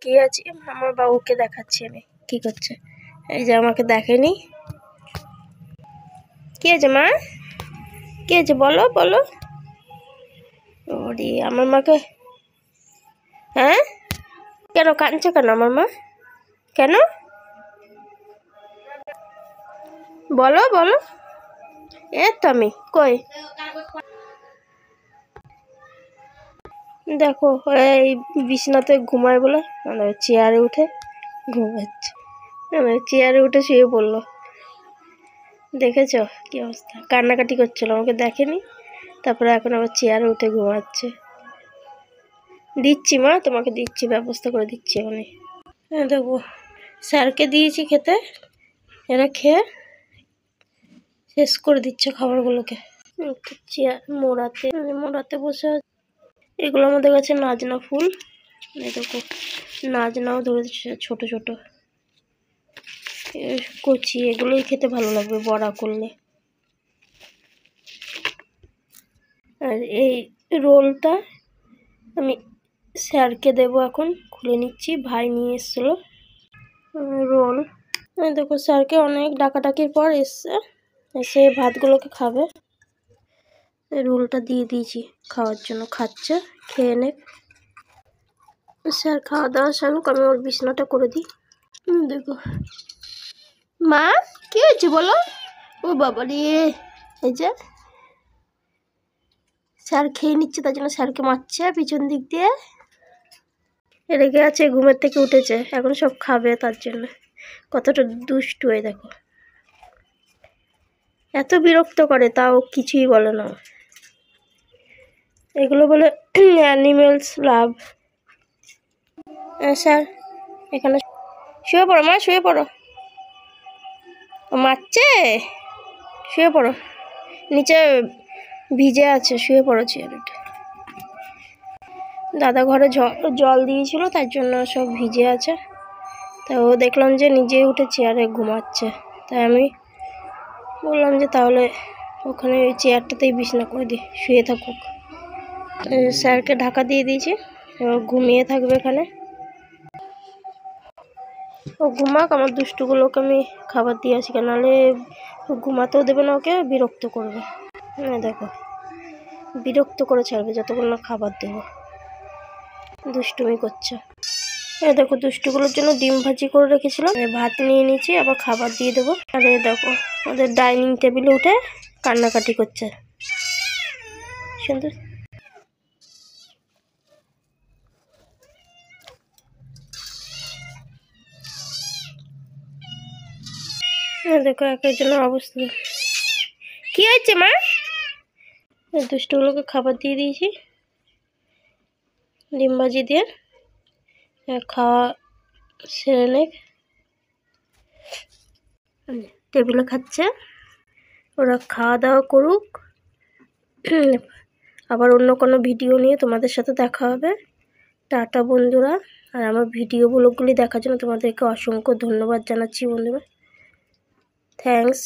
কে আছে? আমার বাবুকে দেখাচ্ছি আমি কি করছে। এই যে আমাকে দেখেনি। কি আছে মা? কি আছে বলো বলো। ওরে আমার মাকে, হ্যাঁ কেন কাঁদছে কেন আমার মা? কেন বলো বলো। তো আমি কই দেখো এই বিছনাতে ঘুমায় বলে মানে চেয়ারে উঠে ঘুমাচ্ছে, মানে চেয়ারে উঠে শুয়ে পড়লো। দেখেছো কি অবস্থা, কান্নাকাটি করছিল, আমাকে দেখেনি, তারপরে এখন আবার চেয়ারে উঠে ঘুমাচ্ছে। দিচ্ছি মা, তোমাকে দিচ্ছি, ব্যবস্থা করে দিচ্ছি এখানে। দেখো স্যারকে দিয়েছি খেতে, এরা খেয়ে শেষ করে দিচ্ছে খাবারগুলোকে। চেয়ার মোড়াতে মোড়াতে বসে। এগুলো আমাদের কাছে নাজনা ফুল, এই দেখো নাজনাও ধরেছে ছোট ছোট কচি, এগুলোই খেতে ভালো লাগবে বড়া করলে। আর এই রোলটা আমি স্যারকে দেবো, এখন খুলে নিচ্ছি, ভাই নিয়ে এসেছিলো রোল। দেখো স্যারকে অনেক ডাকাডাকির পর এসে ভাতগুলোকে খাবে। রোলটা দিয়ে দিয়েছি খাওয়ার জন্য, খাচ্ছে, খেয়ে নে। স্যার খাওয়া দাওয়া শানুক, আমি ওর বিছানাটা করে দিই। দেখো মা কি হয়েছে বলো। ও বাবা রে, এই যে স্যার খেয়ে নিচ্ছে তার জন্য স্যারকে মারছে পিছন দিক দিয়ে। রেগে আছে, ঘুমের থেকে উঠেছে, এখন সব খাবে তার জন্য। কতটা দুষ্টু হয়ে দেখো, এত বিরক্ত করে তাও কিছুই বলে না। এগুলো বলে অ্যানিমেলস লাভ। স্যার এখানে শুয়ে পড়ো মা, শুয়ে পড়ো। মারছে, শুয়ে পড়ো, নিচে ভিজে আছে, শুয়ে পড়ো চেয়ারে। দাদা ঘরে জল দিয়েছিল তার জন্য সব ভিজে আছে, তা ও দেখলাম যে নিজেই উঠে চেয়ারে ঘুমাচ্ছে, তাই আমি বললাম যে তাহলে ওখানে ওই চেয়ারটাতেই বিছানা করে দিই, শুয়ে থাকুক। স্যারকে ঢাকা দিয়ে দিয়েছি, এবার ঘুমিয়ে থাকবে এখানে। ও ঘুমাক, আমার দুষ্টুগুলোকে আমি খাবার দিয়ে আসি, নাহলে ঘুমাতেও দেবে না, ওকে বিরক্ত করবে। দেখো বিরক্ত করে ছাড়বে যতক্ষণ না খাবার দেবো, দুষ্টুমি করছে। দেখো দুষ্টুগুলোর জন্য ডিম ভাজি করে রেখেছিলাম, ভাত নিয়ে নিয়েছি, আবার খাবার দিয়ে দেবো। আর দেখো ওদের ডাইনিং টেবিলে উঠে কান্নাকাটি করছে সুন্দর। দেখো এক একজনের অবস্থা কি হয়েছে মা। দুষ্টুগুলোকে খাবার দিয়ে দিয়েছি ডিম ভাজি দিয়ে, খাওয়া সেরে নে, টেবিলে খাচ্ছে, ওরা খাওয়া দাওয়া করুক, আবার অন্য কোনো ভিডিও নিয়ে তোমাদের সাথে দেখা হবে। টাটা বন্ধুরা। আর আমার ভিডিও ব্লগগুলি দেখার জন্য তোমাদেরকে অসংখ্য ধন্যবাদ জানাচ্ছি বন্ধুরা, থ্যাঙ্কস।